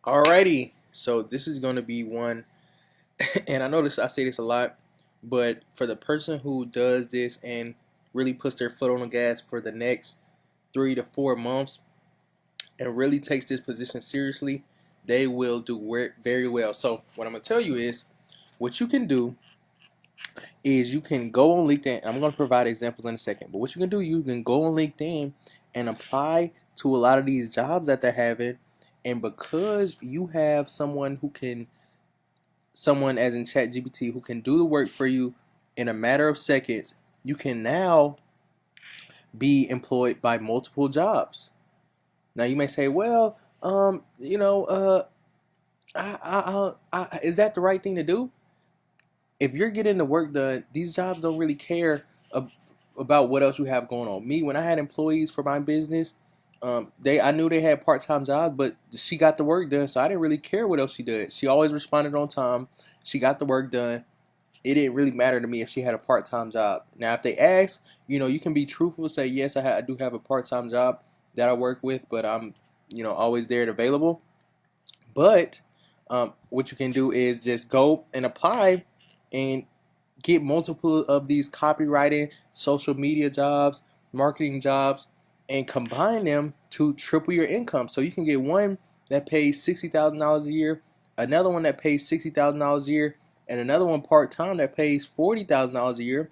Alrighty, so this is going to be one, and I say this a lot, but for the person who does this and really puts their foot on the gas for the next 3 to 4 months and really takes this position seriously, they will do very well. So what I'm going to tell you is, what you can do is you can go on LinkedIn. I'm going to provide examples in a second, but what you can do, you can go on LinkedIn and apply to a lot of these jobs that they're having, and because you have someone as in ChatGPT who can do the work for you in a matter of seconds, you can now be employed by multiple jobs. Now you may say, well, is that the right thing to do? If you're getting the work done, these jobs don't really care about what else you have going on. Me, when I had employees for my business, I knew they had part-time jobs, but she got the work done, so I didn't really care what else she did. She always responded on time. She got the work done. It didn't really matter to me if she had a part-time job. Now, if they ask, you can be truthful, say yes, I do have a part-time job that I work with, but I'm, always there and available. But what you can do is just go and apply and get multiple of these copywriting, social media jobs, marketing jobs, and combine them to triple your income. So you can get one that pays $60,000 a year, another one that pays $60,000 a year, and another one part time that pays $40,000 a year.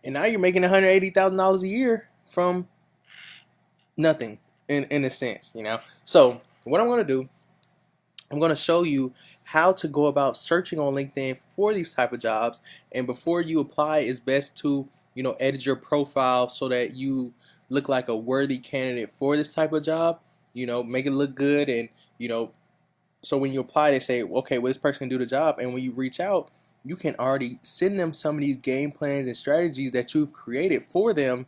And now you're making $180,000 a year from nothing, in a sense. So what I'm going to do, I'm going to show you how to go about searching on LinkedIn for these type of jobs. And before you apply, it's best to, edit your profile so that you look like a worthy candidate for this type of job. Make it look good, and so when you apply, they say, okay, well, this person can do the job. And when you reach out, you can already send them some of these game plans and strategies that you've created for them,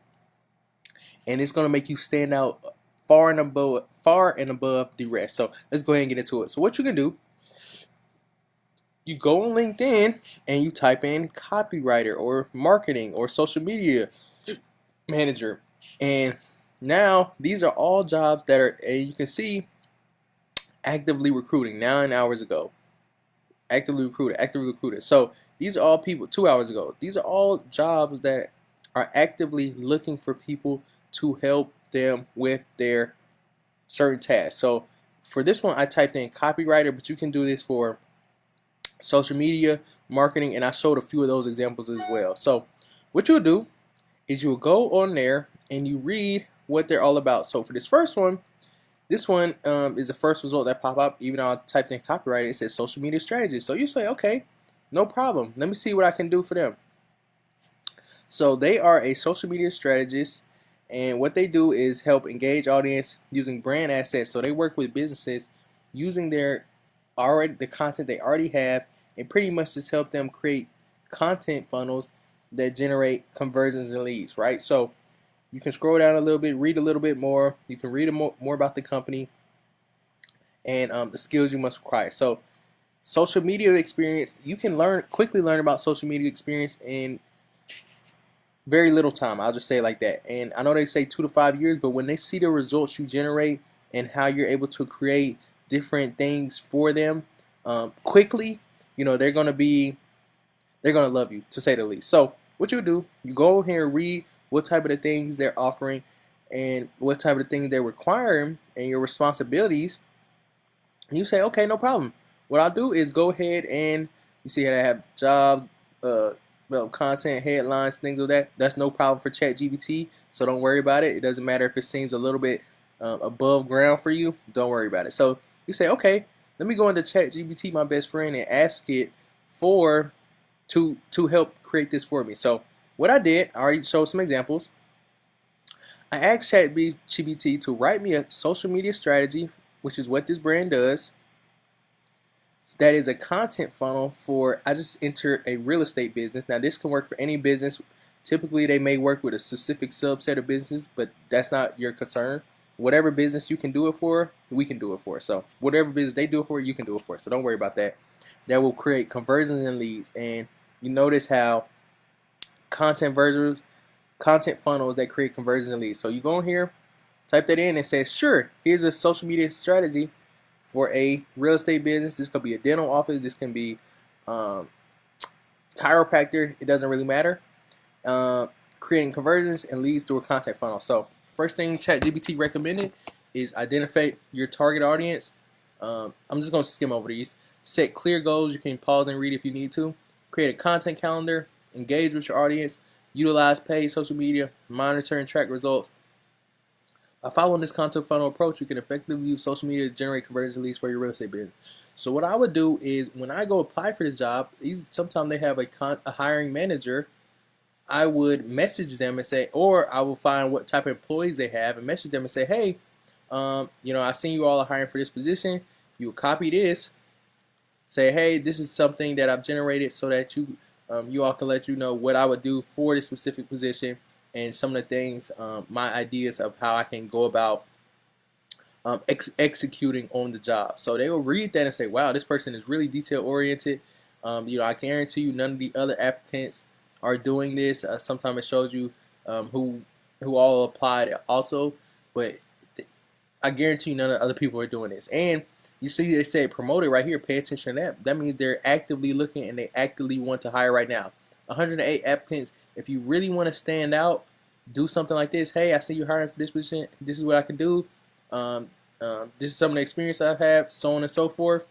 and it's going to make you stand out far and above the rest. So let's go ahead and get into it. So what you can do, you go on LinkedIn and you type in copywriter or marketing or social media manager, and now these are all jobs that are, and you can see, actively recruiting 9 hours ago. Actively recruited. So these are all people 2 hours ago. These are all jobs that are actively looking for people to help them with their certain tasks. So for this one, I typed in copywriter, but you can do this for social media, marketing, and I showed a few of those examples as well. So what you'll do is you'll go on there and you read what they're all about. So for this one is the first result that pop up. Even though I typed in copywriter, it says social media strategist. So you say, okay, no problem. Let me see what I can do for them. So they are a social media strategist, and what they do is help engage audience using brand assets. So they work with businesses using the content they already have, and pretty much just help them create content funnels that generate conversions and leads, right? So you can scroll down a little bit, read a little bit more. You can read more about the company and the skills you must acquire. So social media experience, you can quickly learn about social media experience in very little time. I'll just say it like that. And I know they say 2 to 5 years, but when they see the results you generate and how you're able to create different things for them quickly, they're gonna love you, to say the least. So what you do, you go here and read what type of the things they're offering and what type of the things they're requiring and your responsibilities. And you say, okay, no problem. What I'll do is go ahead and you see how they have jobs, content, headlines, things like that. That's no problem for ChatGPT, so don't worry about it. It doesn't matter if it seems a little bit above ground for you. Don't worry about it. So you say, okay, let me go into ChatGPT, my best friend, and ask it for to help create this for me. So what I did, I already showed some examples. I asked ChatGPT to write me a social media strategy, which is what this brand does. That is a content funnel for, I just entered a real estate business. Now this can work for any business. Typically they may work with a specific subset of business, but that's not your concern. Whatever business you can do it for, we can do it for. So whatever business they do it for, you can do it for. So don't worry about that. That will create conversions and leads. And you notice how content funnels that create conversions and leads. So you go in here, type that in, and say, sure, here's a social media strategy for a real estate business. This could be a dental office. This can be um, chiropractor. It doesn't really matter. Uh, Creating conversions and leads through a contact funnel. So first thing ChatGPT recommended is identify your target audience. I'm just going to skim over these. Set clear goals. You can pause and read if you need to. Create a content calendar. Engage with your audience. Utilize paid social media. Monitor and track results. By following this content funnel approach, you can effectively use social media to generate conversion leads for your real estate business. So what I would do is when I go apply for this job, sometimes they have a hiring manager. I would message them and say, or I will find what type of employees they have and message them and say, hey, I seen you all are hiring for this position. You will copy this, say, hey, this is something that I've generated so that you all can let you know what I would do for this specific position and some of the things, my ideas of how I can go about executing on the job. So they will read that and say, wow, this person is really detail oriented. I guarantee you none of the other applicants are doing this. Sometimes it shows you who all applied also, but I guarantee you none of the other people are doing this. And you see they say promoted right here, pay attention to that. That means they're actively looking and they actively want to hire right now. 108 applicants. If you really want to stand out, do something like this. Hey, I see you hiring for this position. This is what I can do. This is some of the experience I've had, so on and so forth.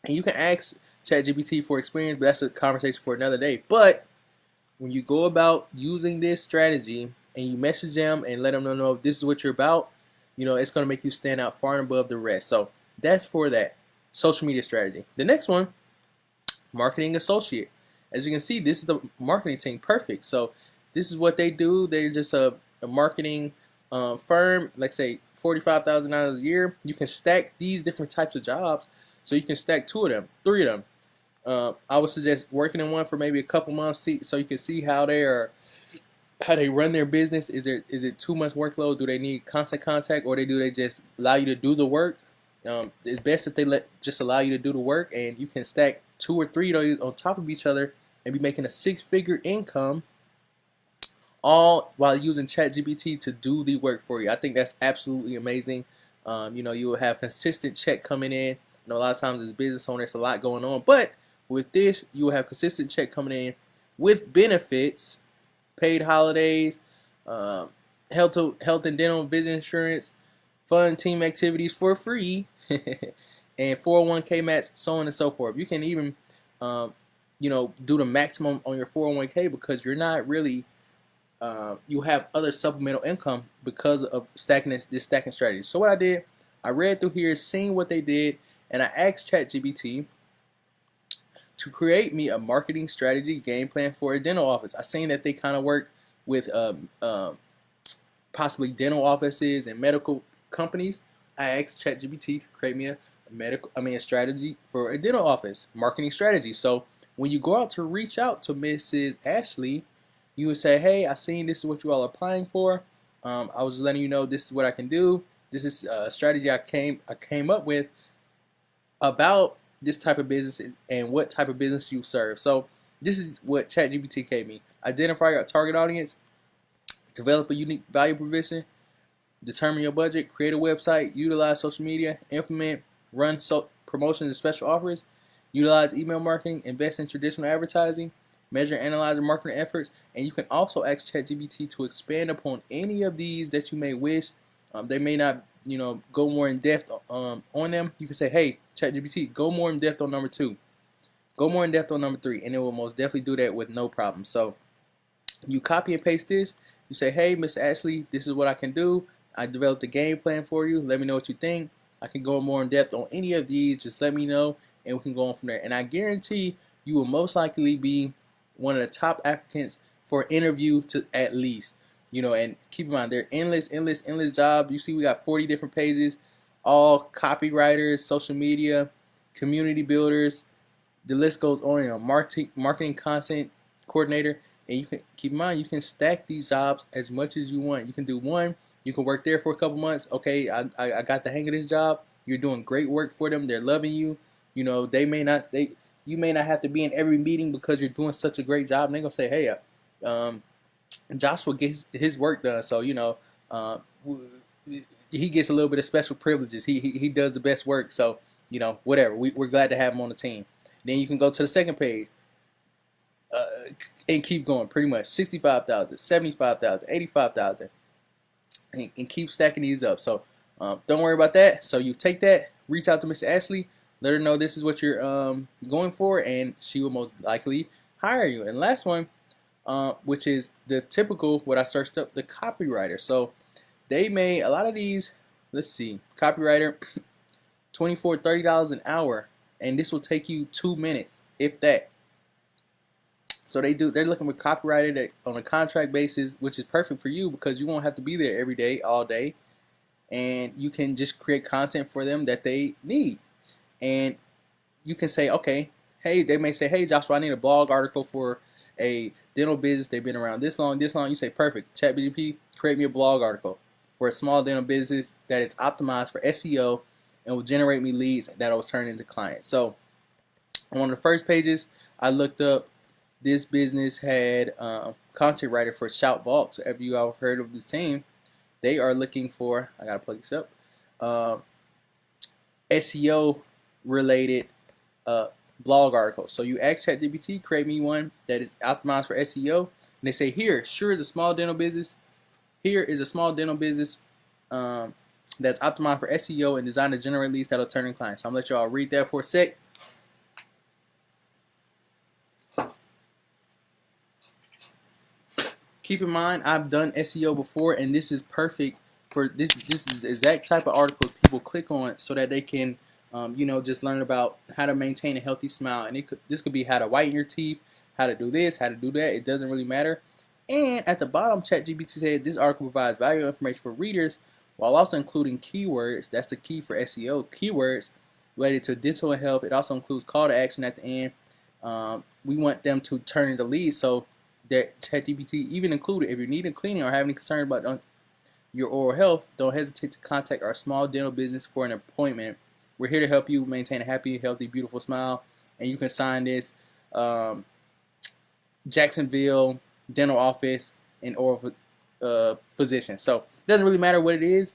And you can ask ChatGPT for experience, but that's a conversation for another day. But when you go about using this strategy and you message them and let them know this is what you're about, it's going to make you stand out far and above the rest. So that's for that social media strategy. The next one, marketing associate. As you can see, this is the marketing team. Perfect. So this is what they do. They're just a marketing firm, like say $45,000 a year. You can stack these different types of jobs. So you can stack 2 of them, 3 of them. I would suggest working in one for maybe a couple months, so you can see how they run their business. Is it too much workload? Do they need constant contact, or do they just allow you to do the work? It's best if they just allow you to do the work, and you can stack 2 or 3 of those on top of each other and be making a 6-figure income, all while using ChatGPT to do the work for you. I think that's absolutely amazing. You will have consistent check coming in. A lot of times as a business owner, there's a lot going on, but with this, you will have consistent check coming in with benefits, paid holidays, health and dental vision insurance, fun team activities for free, and 401k match, so on and so forth. You can even, do the maximum on your 401k because you're not really, you have other supplemental income because of this stacking strategy. So what I did, I read through here, seeing what they did, and I asked ChatGPT to create me a marketing strategy game plan for a dental office. I seen that they kind of work with possibly dental offices and medical companies. I asked ChatGPT to create me a strategy for a dental office, marketing strategy. So when you go out to reach out to Mrs. Ashley, you would say, hey, I seen this is what you all are applying for. I was letting you know this is what I can do. This is a strategy I came up with about this type of business and what type of business you serve. So this is what ChatGPT gave me. Identify your target audience, develop a unique value proposition, determine your budget, create a website, utilize social media, implement, run promotions and special offers, utilize email marketing, invest in traditional advertising, measure and analyze your marketing efforts, and you can also ask ChatGPT to expand upon any of these that you may wish. They may not, go more in depth on them. You can say, hey, ChatGPT, go more in depth on number 2. Go more in depth on number 3, and it will most definitely do that with no problem. So you copy and paste this. You say, hey, Miss Ashley, this is what I can do. I developed a game plan for you. Let me know what you think. I can go more in depth on any of these. Just let me know, and we can go on from there. And I guarantee you will most likely be one of the top applicants for an interview at least. And keep in mind, they're endless jobs. You see, we got 40 different pages, all copywriters, social media, community builders. The list goes on. Marketing content coordinator, and you can keep in mind you can stack these jobs as much as you want. You can do one. You can work there for a couple months. Okay, I got the hang of this job. You're doing great work for them. They're loving you. You may not have to be in every meeting because you're doing such a great job. And they're gonna say, hey, Joshua gets his work done. So he gets a little bit of special privileges. He does the best work. So, whatever. We're glad to have him on the team. Then you can go to the second page uh, and keep going. Pretty much 65,000, 75,000, 85,000, and keep stacking these up. So don't worry about that. So you take that, reach out to Miss Ashley, let her know this is what you're going for, and she will most likely hire you. And last one, which is the typical, what I searched up, the copywriter. So they made a lot of these. Let's see, copywriter, $24, $30 an hour, and this will take you 2 minutes, if that. So they're looking for copywriter that on a contract basis, which is perfect for you because you won't have to be there every day, all day, and you can just create content for them that they need. And you can say, okay, hey, they may say, hey, Joshua, I need a blog article for a dental business. They've been around this long, this long. You say, perfect. ChatGPT, create me a blog article for a small dental business that is optimized for SEO and will generate me leads that will turn into clients. So on one of the first pages, I looked up, this business had content writer for Shout Vault. So if you all heard of this team, they are looking for, I gotta plug this up, SEO related blog articles. So you ask ChatGPT, create me one that is optimized for SEO, and they say, here, sure is a small dental business. Here is a small dental business that's optimized for SEO and designed to generate leads that'll turn into clients. So I'm gonna let y'all read that for a sec. Keep in mind, I've done SEO before, and this is perfect for this. This is the exact type of articles people click on so that they can, just learn about how to maintain a healthy smile. And this could be how to whiten your teeth, how to do this, how to do that. It doesn't really matter. And at the bottom, ChatGPT said this article provides valuable information for readers while also including keywords. That's the key for SEO. Keywords related to dental and health. It also includes call to action at the end. We want them to turn into leads, so that ChatGPT even included, if you need a cleaning or have any concern about your oral health, don't hesitate to contact our small dental business for an appointment. We're here to help you maintain a happy, healthy, beautiful smile. And you can sign this Jacksonville dental office and oral physician. So it doesn't really matter what it is.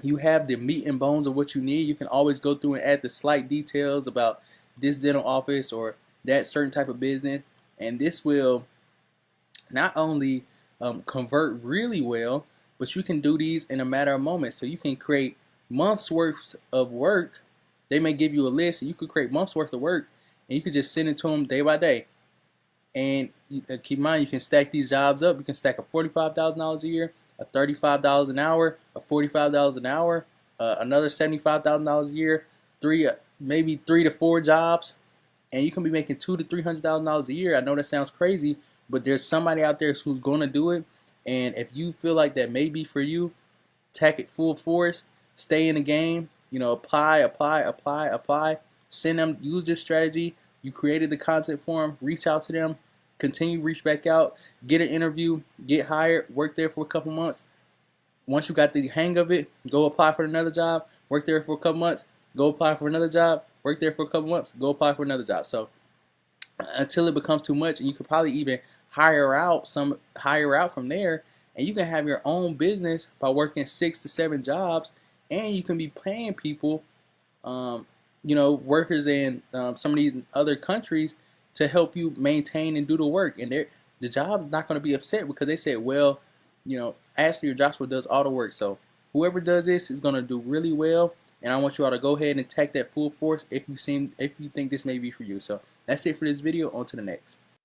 You have the meat and bones of what you need. You can always go through and add the slight details about this dental office or that certain type of business. And this will not only convert really well, but you can do these in a matter of moments. So you can create months worth of work. They may give you a list, and you could create months worth of work, and you could just send it to them day by day. And keep in mind, you can stack these jobs up. You can stack a $45,000 a year, a $35 an hour, a $45 an hour, another $75,000 a year, maybe 3 to 4 jobs, and you can be making $200,000 to $300,000 a year. I know that sounds crazy, but there's somebody out there who's going to do it. And if you feel like that may be for you, tack it full force, stay in the game, apply. Send them, use this strategy. You created the content for them, reach out to them, continue to reach back out, get an interview, get hired, work there for a couple months. Once you got the hang of it, go apply for another job, work there for a couple months, go apply for another job, work there for a couple months, go apply for another job. So until it becomes too much, and you could probably even hire out from there, and you can have your own business by working 6 to 7 jobs, and you can be paying people, workers in some of these other countries to help you maintain and do the work. And the job is not going to be upset because they said, well, Ashley or Joshua does all the work. So whoever does this is going to do really well. And I want you all to go ahead and attack that full force if you think this may be for you. So that's it for this video. On to the next.